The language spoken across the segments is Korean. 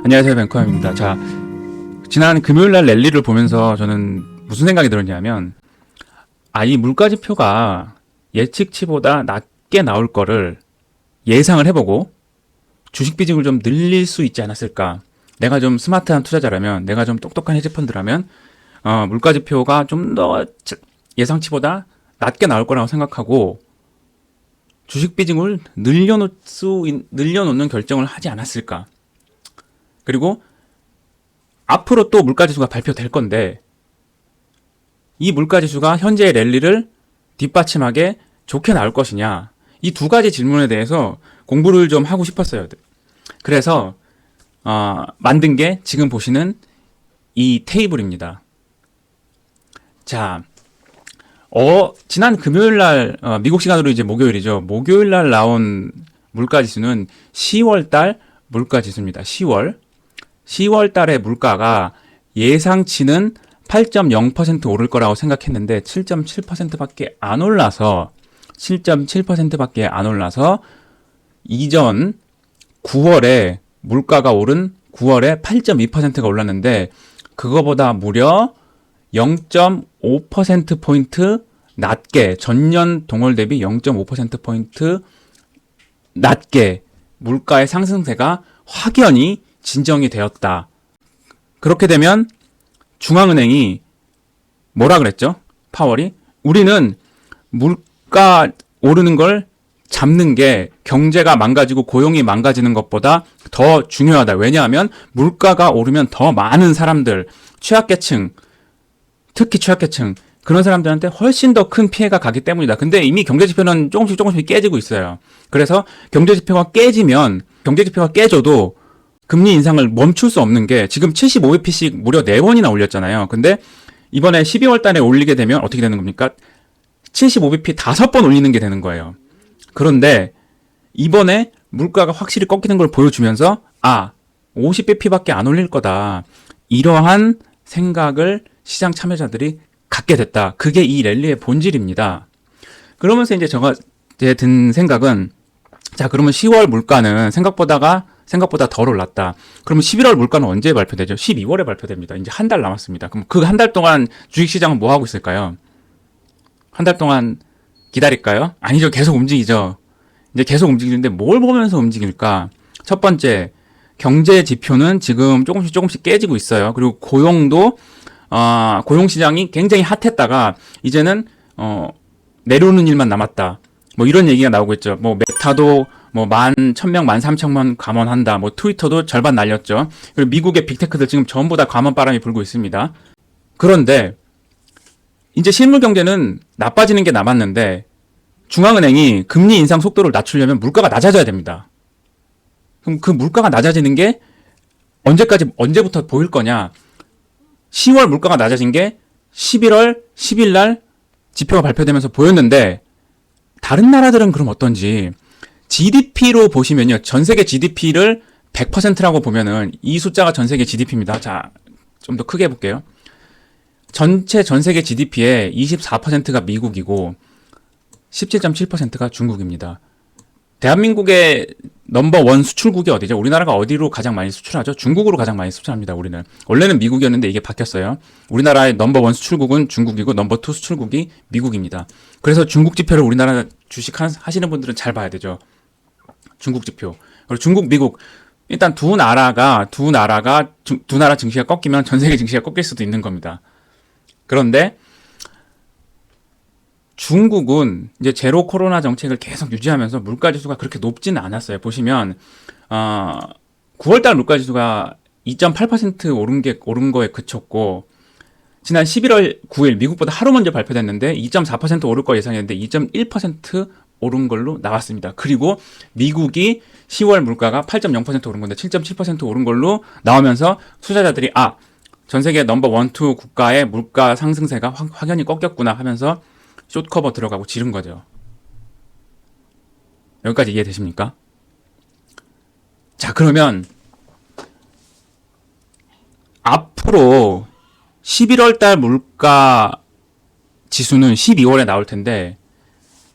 안녕하세요, 뱅커입니다. 자, 지난 금요일날 랠리를 보면서 저는 무슨 생각이 들었냐면, 이 물가지표가 예측치보다 낮게 나올 거를 예상을 해보고 주식 비중을 좀 늘릴 수 있지 않았을까. 내가 좀 스마트한 투자자라면, 내가 좀 똑똑한 헤지펀드라면 물가지표가 좀 더 예상치보다 낮게 나올 거라고 생각하고 주식 비중을 늘려놓는 결정을 하지 않았을까. 그리고 앞으로 또 물가지수가 발표될 건데 이 물가지수가 현재의 랠리를 뒷받침하게 좋게 나올 것이냐, 이 두 가지 질문에 대해서 공부를 좀 하고 싶었어요. 그래서 만든 게 지금 보시는 이 테이블입니다. 자, 지난 금요일날 미국 시간으로 이제 목요일이죠. 목요일날 나온 물가지수는 10월달 물가지수입니다. 10월 달의 물가가 예상치는 8.0% 오를 거라고 생각했는데 7.7%밖에 안 올라서 7.7%밖에 안 올라서 이전 9월에 물가가 오른 9월에 8.2%가 올랐는데 그거보다 무려 0.5%포인트 낮게, 전년 동월 대비 0.5%포인트 낮게 물가의 상승세가 확연히 진정이 되었다. 그렇게 되면 중앙은행이 뭐라 그랬죠? 파월이 우리는 물가 오르는 걸 잡는 게 경제가 망가지고 고용이 망가지는 것보다 더 중요하다. 왜냐하면 물가가 오르면 더 많은 사람들, 취약계층, 특히 취약계층, 그런 사람들한테 훨씬 더 큰 피해가 가기 때문이다. 근데 이미 경제지표는 조금씩 깨지고 있어요. 그래서 경제지표가 깨져도 금리 인상을 멈출 수 없는 게 지금 75bp씩 무려 4번이나 올렸잖아요. 근데 이번에 12월 달에 올리게 되면 어떻게 되는 겁니까? 75bp 5번 올리는 게 되는 거예요. 그런데 이번에 물가가 확실히 꺾이는 걸 보여주면서 50bp밖에 안 올릴 거다. 이러한 생각을 시장 참여자들이 갖게 됐다. 그게 이 랠리의 본질입니다. 그러면서 이제 제 든 생각은, 자, 그러면 10월 물가는 생각보다 덜 올랐다. 그러면 11월 물가는 언제 발표되죠? 12월에 발표됩니다. 이제 한 달 남았습니다. 그럼 그 한 달 동안 주식시장은 뭐 하고 있을까요? 한 달 동안 기다릴까요? 아니죠. 계속 움직이죠. 이제 계속 움직이는데 뭘 보면서 움직일까? 첫 번째, 경제 지표는 지금 조금씩 깨지고 있어요. 그리고 고용도, 고용시장이 굉장히 핫했다가 이제는, 내려오는 일만 남았다. 뭐 이런 얘기가 나오고 있죠. 뭐 메타도 10,000명, 13,000명 감원한다. 뭐 트위터도 절반 날렸죠. 그리고 미국의 빅테크들 지금 전부 다 감원 바람이 불고 있습니다. 그런데 이제 실물 경제는 나빠지는 게 남았는데 중앙은행이 금리 인상 속도를 낮추려면 물가가 낮아져야 됩니다. 그럼 그 물가가 낮아지는 게 언제부터 보일 거냐? 10월 물가가 낮아진 게 11월 10일 날 지표가 발표되면서 보였는데 다른 나라들은 그럼 어떤지 GDP로 보시면요. 전 세계 GDP를 100%라고 보면은 이 숫자가 전 세계 GDP입니다. 자, 좀 더 크게 해볼게요. 전 세계 GDP의 24%가 미국이고 17.7%가 중국입니다. 대한민국의 넘버원 수출국이 어디죠? 우리나라가 어디로 가장 많이 수출하죠? 중국으로 가장 많이 수출합니다. 우리는. 원래는 미국이었는데 이게 바뀌었어요. 우리나라의 넘버원 수출국은 중국이고 넘버2 수출국이 미국입니다. 그래서 중국 지표를 우리나라 주식 하시는 분들은 잘 봐야 되죠. 중국 지표. 그리고 중국, 미국. 일단 두 나라 증시가 꺾이면 전 세계 증시가 꺾일 수도 있는 겁니다. 그런데 중국은 이제 제로 코로나 정책을 계속 유지하면서 물가지수가 그렇게 높지는 않았어요. 보시면 9월달 물가지수가 2.8% 오른 거에 그쳤고 지난 11월 9일 미국보다 하루 먼저 발표됐는데 2.4% 오를 거 예상했는데 2.1% 오른 걸로 나왔습니다. 그리고 미국이 10월 물가가 8.0% 오른 건데 7.7% 오른 걸로 나오면서 투자자들이 전 세계 넘버 1, 2 국가의 물가 상승세가 확연히 꺾였구나 하면서 숏커버 들어가고 지른 거죠. 여기까지 이해되십니까? 자, 그러면 앞으로 11월 달 물가 지수는 12월에 나올 텐데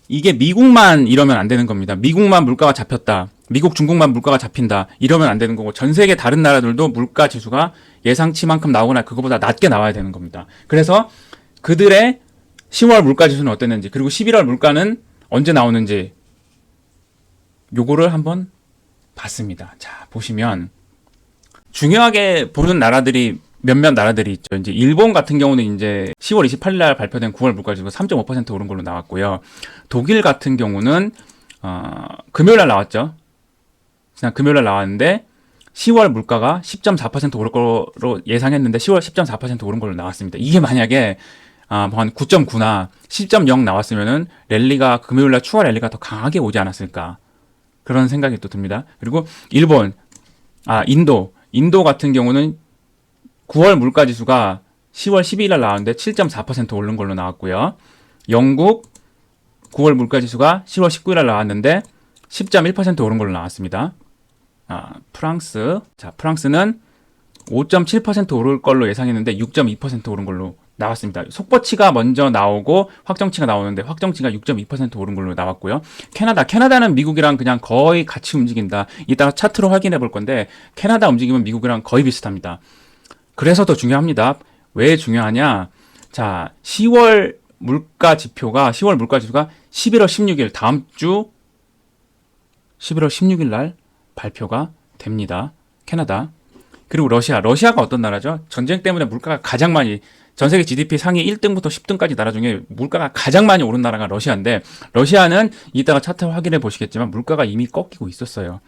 이게 미국만 이러면 안 되는 겁니다. 미국만 물가가 잡혔다. 미국, 중국만 물가가 잡힌다. 이러면 안 되는 거고 전 세계 다른 나라들도 물가 지수가 예상치만큼 나오거나 그거보다 낮게 나와야 되는 겁니다. 그래서 그들의 10월 물가 지수는 어땠는지 그리고 11월 물가는 언제 나오는지 요거를 한번 봤습니다. 자, 보시면 중요하게 보는 나라들이 몇몇 나라들이 있죠. 이제 일본 같은 경우는 이제 10월 28일 날 발표된 9월 물가 지수가 3.5% 오른 걸로 나왔고요. 독일 같은 경우는 금요일 날 나왔죠. 지난 금요일 날 나왔는데 10월 물가가 10.4% 오를 거로 예상했는데 10월 10.4% 오른 걸로 나왔습니다. 이게 만약에 뭐 한 9.9나 10.0 나왔으면은 랠리가 금요일 날 추가 랠리가 더 강하게 오지 않았을까 그런 생각이 또 듭니다. 그리고 인도 같은 경우는 9월 물가 지수가 10월 12일 날 나왔는데 7.4% 오른 걸로 나왔고요. 영국 9월 물가 지수가 10월 19일 날 나왔는데 10.1% 오른 걸로 나왔습니다. 프랑스는 5.7% 오를 걸로 예상했는데 6.2% 오른 걸로 나왔습니다. 속보치가 먼저 나오고 확정치가 나오는데 확정치가 6.2% 오른 걸로 나왔고요. 캐나다는 미국이랑 그냥 거의 같이 움직인다. 이따가 차트로 확인해 볼 건데 캐나다 움직임은 미국이랑 거의 비슷합니다. 그래서 더 중요합니다. 왜 중요하냐? 자, 10월 물가 지수가 11월 16일 다음 주 11월 16일 날 발표가 됩니다. 캐나다. 그리고 러시아가 어떤 나라죠? 전쟁 때문에 물가가 가장 많이 전 세계 GDP 상위 1등부터 10등까지 나라 중에 물가가 가장 많이 오른 나라가 러시아인데 러시아는 이따가 차트 확인해 보시겠지만 물가가 이미 꺾이고 있었어요.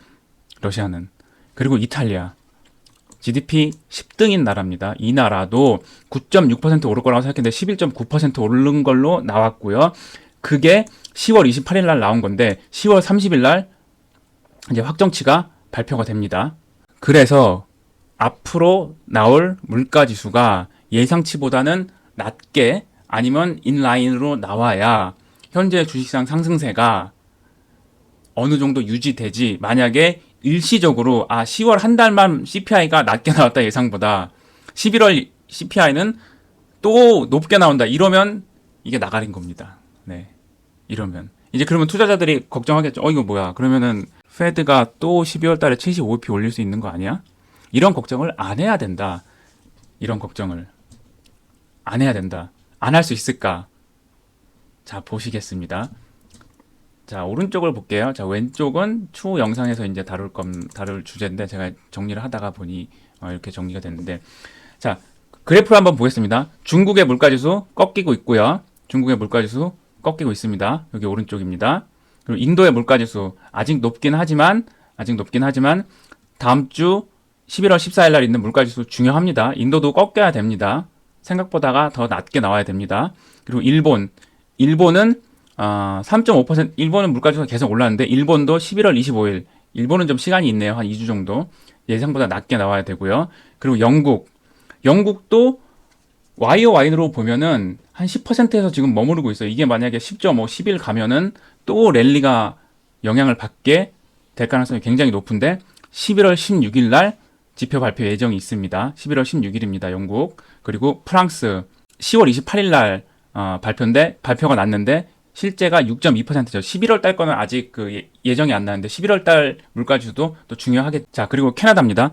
러시아는. 그리고 이탈리아. GDP 10등인 나라입니다. 이 나라도 9.6% 오를 거라고 생각했는데 11.9% 오른 걸로 나왔고요. 그게 10월 28일 날 나온 건데 10월 30일 날 이제 확정치가 발표가 됩니다. 그래서 앞으로 나올 물가 지수가 예상치보다는 낮게 아니면 인라인으로 나와야 현재 주식시장 상승세가 어느 정도 유지되지. 만약에 일시적으로 10월 한 달만 CPI가 낮게 나왔다 예상보다 11월 CPI는 또 높게 나온다 이러면 이게 나가린 겁니다. 네, 이러면 이제 그러면 투자자들이 걱정하겠죠. 이거 뭐야? 그러면은 페드가 또 12월 달에 75bp 올릴 수 있는 거 아니야? 이런 걱정을 안 해야 된다. 이런 걱정을 안 해야 된다. 안 할 수 있을까? 자, 보시겠습니다. 자, 오른쪽을 볼게요. 자, 왼쪽은 추후 영상에서 이제 다룰 주제인데 제가 정리를 하다가 보니 이렇게 정리가 됐는데, 자, 그래프를 한번 보겠습니다. 중국의 물가지수 꺾이고 있고요. 중국의 물가지수 꺾이고 있습니다. 여기 오른쪽입니다. 그리고 인도의 물가지수 아직 높긴 하지만 다음 주 11월 14일 날 있는 물가지수 중요합니다. 인도도 꺾여야 됩니다. 생각보다가 더 낮게 나와야 됩니다. 그리고 일본은 3.5% 일본은 물가지수가 계속 올랐는데 일본도 11월 25일 일본은 좀 시간이 있네요. 한 2주 정도 예상보다 낮게 나와야 되고요. 그리고 영국도 YOY로 보면은 한 10%에서 지금 머무르고 있어요. 이게 만약에 10.5, 10일 가면은 또 랠리가 영향을 받게 될 가능성이 굉장히 높은데 11월 16일 날 지표 발표 예정이 있습니다. 11월 16일입니다. 영국. 그리고 프랑스 10월 28일 날 발표가 났는데 실제가 6.2%죠. 11월 달 거는 아직 예정이 안 나는데 11월 달 물가지수도 또 중요하겠죠. 자, 그리고 캐나다입니다.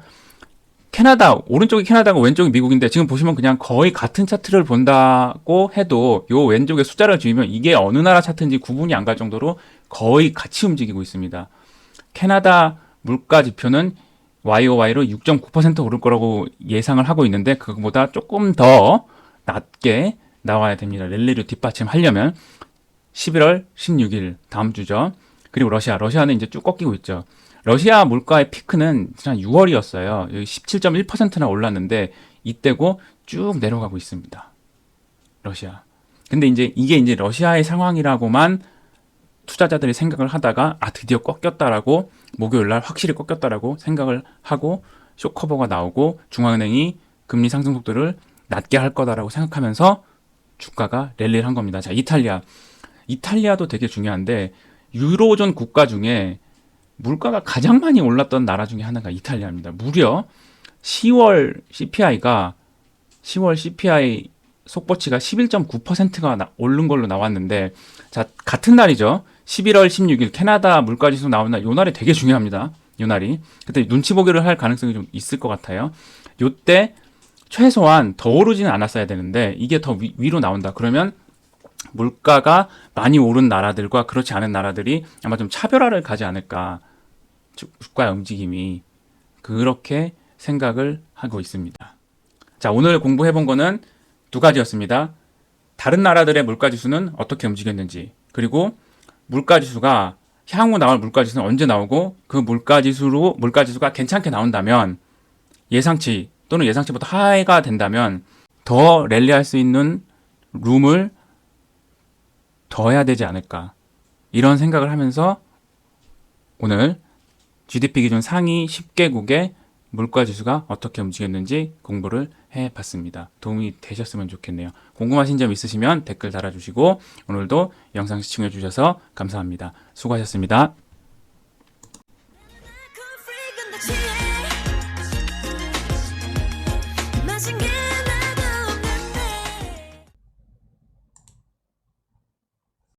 오른쪽이 캐나다고 왼쪽이 미국인데 지금 보시면 그냥 거의 같은 차트를 본다고 해도 요 왼쪽에 숫자를 지으면 이게 어느 나라 차트인지 구분이 안 갈 정도로 거의 같이 움직이고 있습니다. 캐나다 물가 지표는 YOY로 6.9% 오를 거라고 예상을 하고 있는데 그거보다 조금 더 낮게 나와야 됩니다. 랠리를 뒷받침하려면 11월 16일 다음 주죠. 그리고 러시아는 이제 쭉 꺾이고 있죠. 러시아 물가의 피크는 지난 6월이었어요. 여기 17.1%나 올랐는데 이때고 쭉 내려가고 있습니다. 러시아. 근데 이게 이제 러시아의 상황이라고만 투자자들이 생각을 하다가 드디어 꺾였다라고 목요일 날 확실히 꺾였다라고 생각을 하고 쇼커버가 나오고 중앙은행이 금리 상승 속도를 낮게 할 거다라고 생각하면서 주가가 랠리를 한 겁니다. 자, 이탈리아도 되게 중요한데 유로존 국가 중에 물가가 가장 많이 올랐던 나라 중에 하나가 이탈리아입니다. 무려 10월 CPI 속보치가 11.9%가 오른 걸로 나왔는데 자, 같은 날이죠. 11월 16일 캐나다 물가지수 나오는 날, 요 날이 되게 중요합니다. 요 날이. 그때 눈치 보기를 할 가능성이 좀 있을 것 같아요. 요때 최소한 더 오르지는 않았어야 되는데 이게 더 위로 나온다. 그러면 물가가 많이 오른 나라들과 그렇지 않은 나라들이 아마 좀 차별화를 가지 않을까. 주가의 움직임이 그렇게 생각을 하고 있습니다. 자, 오늘 공부해본 거는 두 가지였습니다. 다른 나라들의 물가지수는 어떻게 움직였는지, 그리고 물가지수가 향후 나올 물가지수는 언제 나오고 그 물가지수가 괜찮게 나온다면 예상치 또는 예상치보다 하이가 된다면 더 랠리할 수 있는 룸을 더 해야 되지 않을까 이런 생각을 하면서 오늘 GDP 기준 상위 10개국의 물가지수가 어떻게 움직였는지 공부를 해봤습니다. 도움이 되셨으면 좋겠네요. 궁금하신 점 있으시면 댓글 달아주시고 오늘도 영상 시청해주셔서 감사합니다. 수고하셨습니다.